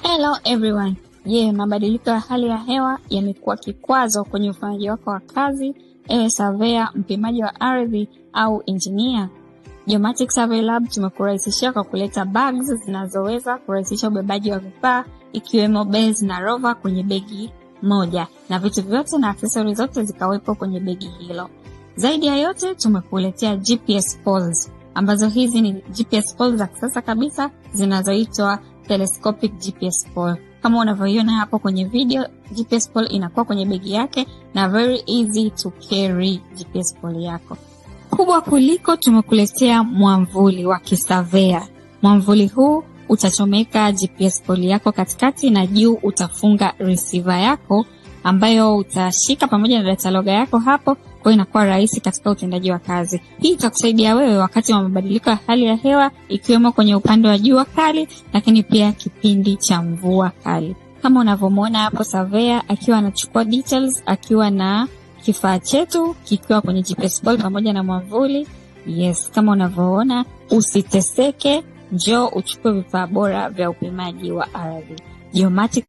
Hello everyone. Mabadiliko ya hali ya hewa yamekuwa kikwazo kwenye ufanyaji wako wa kazi, ewe surveyor, mpimaji wa ardhi au engineer? Geomatic Survey Lab tumekurahisishia kwa kuleta bags zinazoweza kurahisisha ubebaji wa vifaa ikiwemo base na rover kwenye begi moja, na vitu vyote na accessories zote zikawepo kwenye begi hilo. Zaidi ya yote tumekuletea GPS poles, ambazo hizi ni GPS poles za kisasa kabisa zinazoitwa telescopic GPS pole. Kama unavyoiona hapo kwenye video, GPS pole inakuwa kwenye begi yake na very easy to carry GPS pole yako. Kubwa kuliko, tumekuletea mwamvuli wa kisavea. Mwamvuli huu utachomeka GPS pole yako katikati na juu utafunga receiver yako ambayo utashika pamoja na data logger yako hapo, kwa inakuwa rahisi katika utendaji wa kazi. Hii itakusaidia wewe wakati wa mabadiliko ya hali ya hewa, ikiwemo kwenye upande wa jua kali, lakini pia kipindi cha mvua kali. Kama unavyomuona hapo surveyor akiwa anachukua details akiwa na kifaa chetu kikiwa kwenye GPS pole pamoja na mwamvuli. Kama unavyoona, usiteseke, njoo uchukue vifaa bora vya upimaji wa ardhi. Geomatic